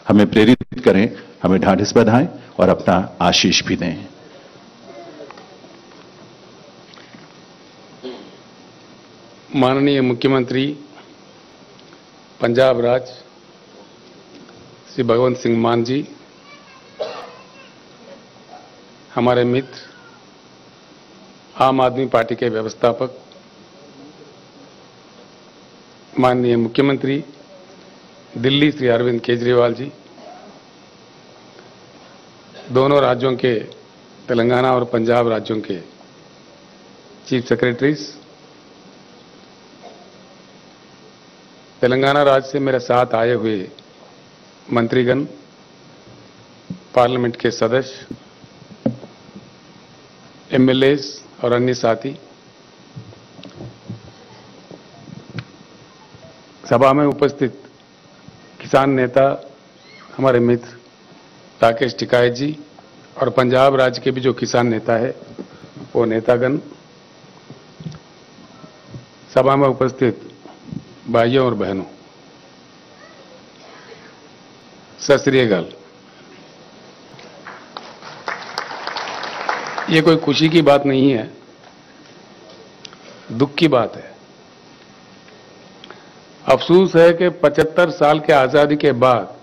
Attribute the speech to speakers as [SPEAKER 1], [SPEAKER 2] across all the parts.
[SPEAKER 1] हमें प्रेरित करें, हमें ढाढ़स बंधाएं और अपना आशीष भी दें।
[SPEAKER 2] माननीय मुख्यमंत्री पंजाब राज्य श्री भगवंत सिंह मान जी, हमारे मित्र आम आदमी पार्टी के व्यवस्थापक माननीय मुख्यमंत्री दिल्ली श्री अरविंद केजरीवाल जी, दोनों राज्यों के तेलंगाना और पंजाब राज्यों के चीफ सेक्रेटरीज, तेलंगाना राज्य से मेरे साथ आए हुए मंत्रीगण, पार्लियामेंट के सदस्य, एमएलएस और अन्य साथी, सभा में उपस्थित किसान नेता हमारे मित्र राकेश टिकायत जी और पंजाब राज्य के भी जो किसान नेता है वो नेतागण, सभा में उपस्थित भाइयों और बहनों, सत श्री अकाल। ये कोई खुशी की बात नहीं है, दुख की बात है। अफसोस है कि 75 साल के आजादी के बाद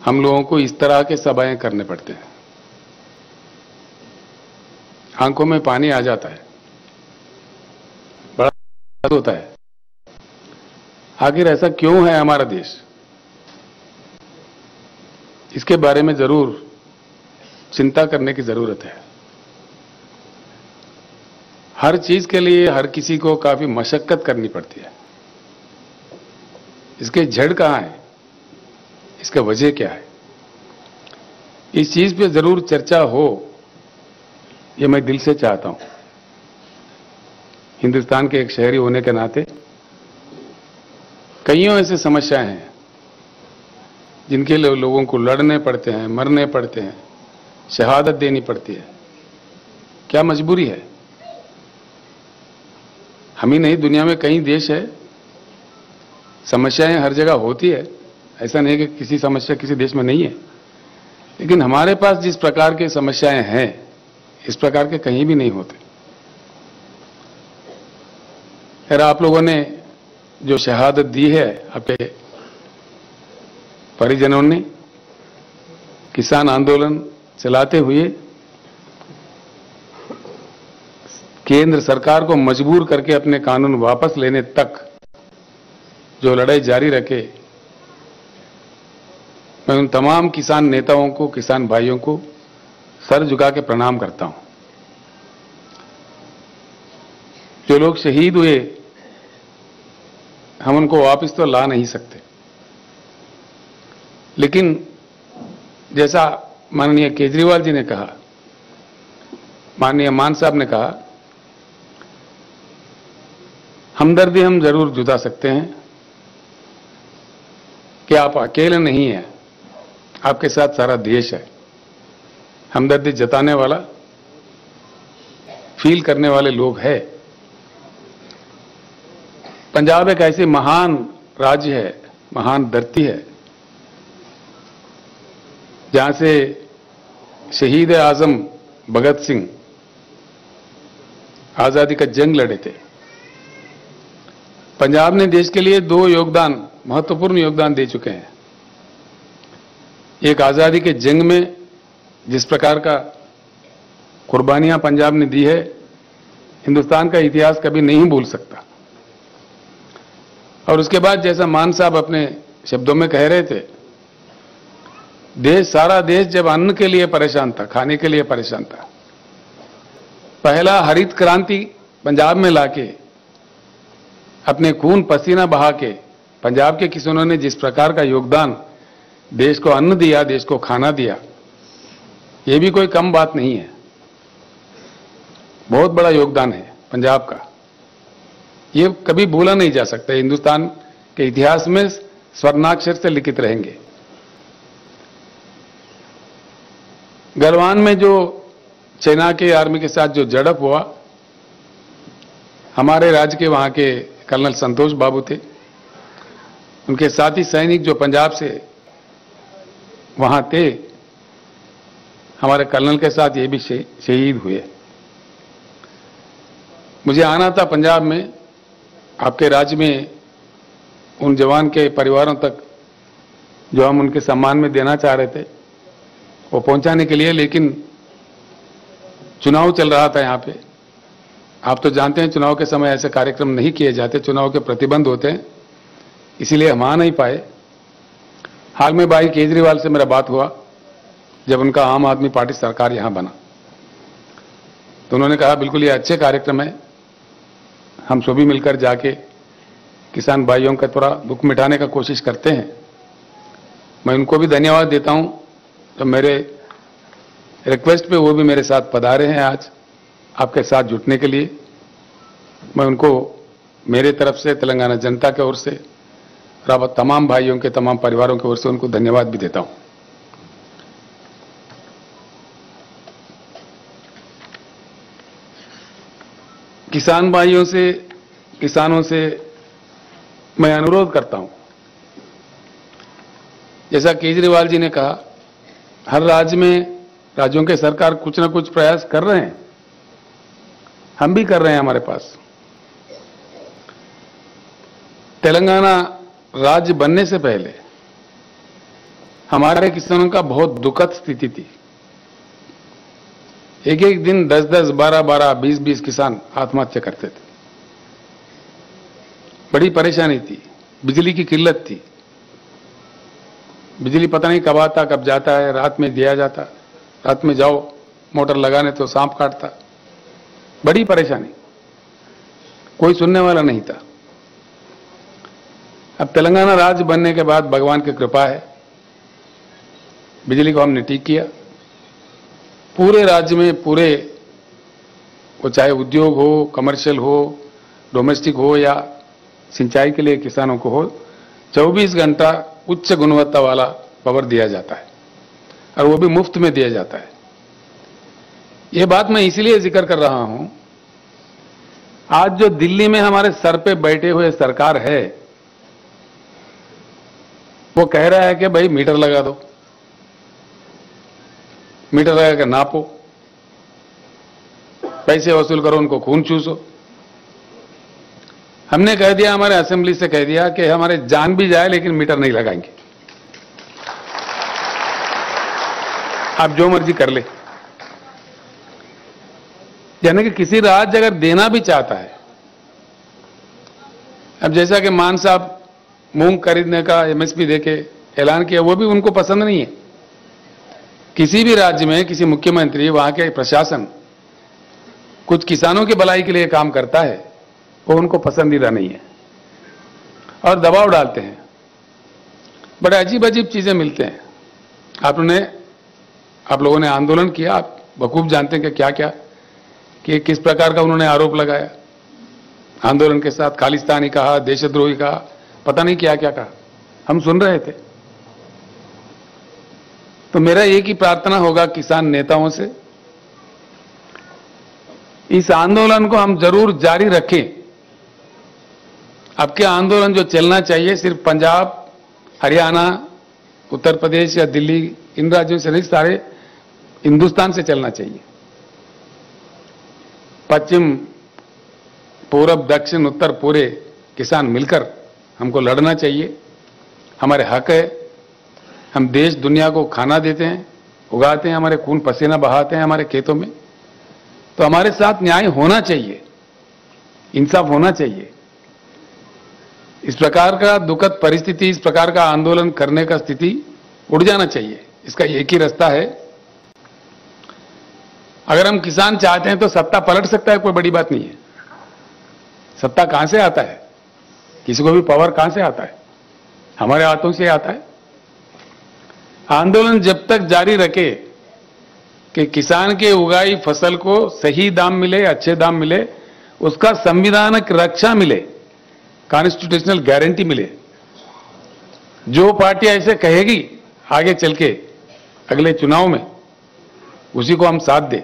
[SPEAKER 2] हम लोगों को इस तरह के सभाएं करने पड़ते हैं। आंखों में पानी आ जाता है, बड़ा होता है। आखिर ऐसा क्यों है हमारा देश? इसके बारे में जरूर चिंता करने की जरूरत है। हर चीज के लिए हर किसी को काफी मशक्कत करनी पड़ती है। इसके जड़ कहां है, इसका वजह क्या है, इस चीज पे जरूर चर्चा हो, ये मैं दिल से चाहता हूं। हिंदुस्तान के एक शहरी होने के नाते कईयों ऐसी समस्याएं हैं जिनके लिए लोगों को लड़ने पड़ते हैं, मरने पड़ते हैं, शहादत देनी पड़ती है। क्या मजबूरी है? हम ही नहीं, दुनिया में कई देश है, समस्याएं हर जगह होती है। ऐसा नहीं कि किसी समस्या किसी देश में नहीं है, लेकिन हमारे पास जिस प्रकार की समस्याएं हैं, इस प्रकार के कहीं भी नहीं होते। खैर, आप लोगों ने जो शहादत दी है, आपके परिजनों ने किसान आंदोलन चलाते हुए केंद्र सरकार को मजबूर करके अपने कानून वापस लेने तक जो लड़ाई जारी रखे, मैं उन तमाम किसान नेताओं को, किसान भाइयों को सर झुका के प्रणाम करता हूं। जो लोग शहीद हुए, हम उनको वापस तो ला नहीं सकते, लेकिन जैसा माननीय केजरीवाल जी ने कहा, माननीय मान साहब ने कहा, हमदर्दी हम जरूर जुटा सकते हैं कि आप अकेले नहीं हैं, आपके साथ सारा देश है। हमदर्दी जताने वाला, फील करने वाले लोग हैं। पंजाब एक ऐसी महान राज्य है, महान धरती है, जहां से शहीद आजम भगत सिंह आजादी का जंग लड़े थे। पंजाब ने देश के लिए 2 योगदान, महत्वपूर्ण योगदान दे चुके हैं। एक आजादी के जंग में जिस प्रकार का कुर्बानियां पंजाब ने दी है, हिंदुस्तान का इतिहास कभी नहीं भूल सकता। और उसके बाद जैसा मान साहब अपने शब्दों में कह रहे थे, देश, सारा देश जब अन्न के लिए परेशान था, खाने के लिए परेशान था, पहला हरित क्रांति पंजाब में लाके अपने खून पसीना बहा के पंजाब के किसानों ने जिस प्रकार का योगदान देश को अन्न दिया, देश को खाना दिया, ये भी कोई कम बात नहीं है। बहुत बड़ा योगदान है पंजाब का, ये कभी भूला नहीं जा सकता। हिंदुस्तान के इतिहास में स्वर्णाक्षर से लिखित रहेंगे। गलवान में जो चाइना के आर्मी के साथ जो झड़प हुआ, हमारे राज्य के वहां के कर्नल संतोष बाबू थे, उनके साथी सैनिक जो पंजाब से वहां थे, हमारे कर्नल के साथ ये भी शहीद हुए। मुझे आना था पंजाब में, आपके राज्य में उन जवान के परिवारों तक जो हम उनके सम्मान में देना चाह रहे थे वो पहुंचाने के लिए, लेकिन चुनाव चल रहा था यहाँ पे। आप तो जानते हैं चुनाव के समय ऐसे कार्यक्रम नहीं किए जाते, चुनाव के प्रतिबंध होते हैं, इसीलिए हम आ नहीं पाए। हाल में भाई केजरीवाल से मेरा बात हुआ जब उनका आम आदमी पार्टी सरकार यहां बना, तो उन्होंने कहा बिल्कुल ये अच्छे कार्यक्रम है, हम सभी मिलकर जाके किसान भाइयों का थोड़ा दुख मिटाने का कोशिश करते हैं। मैं उनको भी धन्यवाद देता हूं, तो मेरे रिक्वेस्ट पे वो भी मेरे साथ पधारे हैं आज आपके साथ जुटने के लिए। मैं उनको मेरे तरफ से, तेलंगाना जनता की ओर से और तमाम भाइयों के, तमाम परिवारों की ओर से उनको धन्यवाद भी देता हूं। किसान भाइयों से, किसानों से मैं अनुरोध करता हूं, जैसा केजरीवाल जी ने कहा, हर राज्य में राज्यों के सरकार कुछ ना कुछ प्रयास कर रहे हैं, हम भी कर रहे हैं। हमारे पास तेलंगाना राज्य बनने से पहले हमारे किसानों का बहुत दुखद स्थिति थी। एक एक दिन 10-10, 12-12, 20-20 किसान आत्महत्या करते थे। बड़ी परेशानी थी, बिजली की किल्लत थी, बिजली पता नहीं कब आता कब जाता है, रात में दिया जाता, रात में जाओ मोटर लगाने तो सांप काटता, बड़ी परेशानी, कोई सुनने वाला नहीं था। अब तेलंगाना राज्य बनने के बाद भगवान की कृपा है, बिजली को हमने ठीक किया। पूरे राज्य में, पूरे वो चाहे उद्योग हो, कमर्शियल हो, डोमेस्टिक हो या सिंचाई के लिए किसानों को हो, 24 घंटा उच्च गुणवत्ता वाला पावर दिया जाता है और वो भी मुफ्त में दिया जाता है। ये बात मैं इसलिए जिक्र कर रहा हूं, आज जो दिल्ली में हमारे सर पे बैठे हुए सरकार है, वो कह रहा है कि भाई मीटर लगा दो, मीटर लगा कर नापो, पैसे वसूल करो, उनको खून चूसो। हमने कह दिया, हमारे असेंबली से कह दिया कि हमारे जान भी जाए लेकिन मीटर नहीं लगाएंगे, आप जो मर्जी कर ले। यानी कि किसी राज्य अगर देना भी चाहता है, अब जैसा कि मान साहब मूंग खरीदने का एमएसपी देके ऐलान किया, वो भी उनको पसंद नहीं है। किसी भी राज्य में किसी मुख्यमंत्री, वहां के प्रशासन कुछ किसानों की भलाई के लिए काम करता है, वो उनको पसंदीदा नहीं है और दबाव डालते हैं। बड़े अजीब अजीब चीजें मिलते हैं। आप लोगों ने आंदोलन किया, आप बखूब जानते हैं कि क्या क्या, कि किस प्रकार का उन्होंने आरोप लगाया। आंदोलन के साथ खालिस्तानी कहा, देशद्रोही कहा, पता नहीं क्या क्या कहा, हम सुन रहे थे। तो मेरा एक ही प्रार्थना होगा किसान नेताओं से, इस आंदोलन को हम जरूर जारी रखें। आपके आंदोलन जो चलना चाहिए सिर्फ पंजाब, हरियाणा, उत्तर प्रदेश या दिल्ली, इन राज्यों से नहीं, सारे हिंदुस्तान से चलना चाहिए। पश्चिम, पूरब, दक्षिण, उत्तर पूरे किसान मिलकर हमको लड़ना चाहिए। हमारे हक है, हम देश दुनिया को खाना देते हैं, उगाते हैं, हमारे खून पसीना बहाते हैं हमारे खेतों में, तो हमारे साथ न्याय होना चाहिए, इंसाफ होना चाहिए। इस प्रकार का दुखद परिस्थिति, इस प्रकार का आंदोलन करने का स्थिति उड़ जाना चाहिए। इसका एक ही रास्ता है, अगर हम किसान चाहते हैं तो सत्ता पलट सकता है, कोई बड़ी बात नहीं है। सत्ता कहां से आता है, किसी को भी पावर कहां से आता है, हमारे हाथों से आता है। आंदोलन जब तक जारी रखे कि किसान के उगाई फसल को सही दाम मिले, अच्छे दाम मिले, उसका संविधानिक रक्षा मिले, कॉन्स्टिट्यूशनल गारंटी मिले, जो पार्टी ऐसे कहेगी आगे चल के अगले चुनाव में, उसी को हम साथ दें।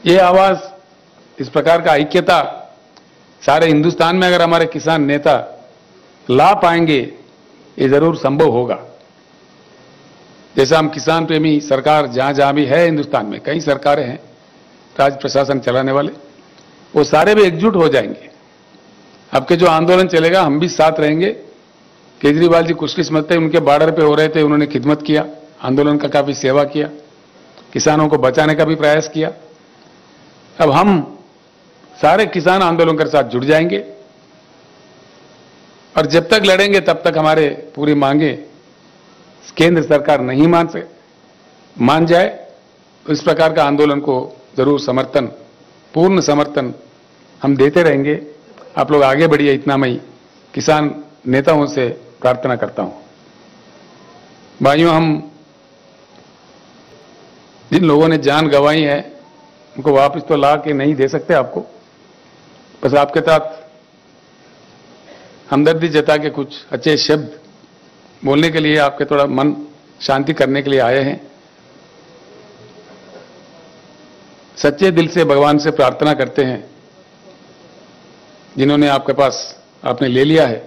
[SPEAKER 2] ये आवाज, इस प्रकार का ऐक्यता सारे हिंदुस्तान में अगर हमारे किसान नेता ला पाएंगे, ये जरूर संभव होगा। जैसा हम किसान प्रेमी सरकार जहां जहां भी है हिंदुस्तान में, कई सरकारें हैं राज प्रशासन चलाने वाले, वो सारे भी एकजुट हो जाएंगे। आपके जो आंदोलन चलेगा हम भी साथ रहेंगे। केजरीवाल जी खुशकिस्मत थे, उनके बॉर्डर पे हो रहे थे, उन्होंने खिदमत किया, आंदोलन का काफी सेवा किया, किसानों को बचाने का भी प्रयास किया। अब हम सारे किसान आंदोलन के साथ जुड़ जाएंगे और जब तक लड़ेंगे तब तक हमारे पूरी मांगे केंद्र सरकार नहीं मान जाए, तो इस प्रकार का आंदोलन को जरूर समर्थन, पूर्ण समर्थन हम देते रहेंगे। आप लोग आगे बढ़िए, इतना मैं किसान नेताओं से प्रार्थना करता हूं। भाइयों, हम जिन लोगों ने जान गंवाई है उनको वापस तो ला के नहीं दे सकते आपको, बस आपके साथ हमदर्दी जता के कुछ अच्छे शब्द बोलने के लिए, आपके थोड़ा मन शांति करने के लिए आए हैं। सच्चे दिल से भगवान से प्रार्थना करते हैं, जिन्होंने आपके पास आपने ले लिया है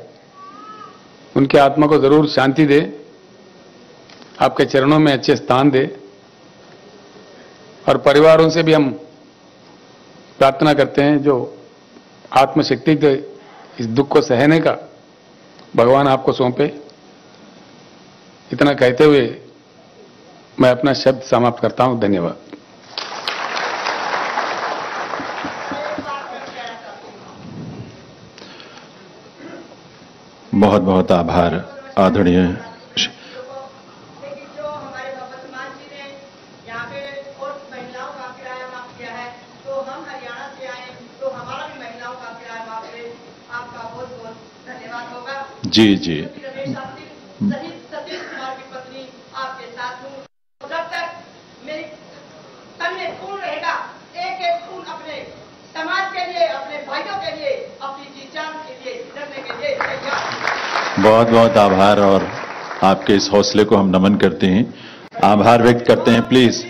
[SPEAKER 2] उनकी आत्मा को जरूर शांति दे, आपके चरणों में अच्छे स्थान दे। और परिवारों से भी हम प्रार्थना करते हैं, जो आत्मशक्ति दे इस दुख को सहने का भगवान आपको सौंपे। इतना कहते हुए मैं अपना शब्द समाप्त करता हूं। धन्यवाद।
[SPEAKER 1] बहुत बहुत आभार आदरणीय। जी जी,
[SPEAKER 3] सतीश कुमार की पत्नी आपके साथ हूँ। जब तक मेरी तन खून रहेगा, एक एक खून अपने समाज के लिए, अपने भाइयों के लिए, अपनी जी जान के लिए, लड़ने के लिए तैयार।
[SPEAKER 1] बहुत बहुत आभार और आपके इस हौसले को हम नमन करते हैं, आभार व्यक्त करते हैं। प्लीज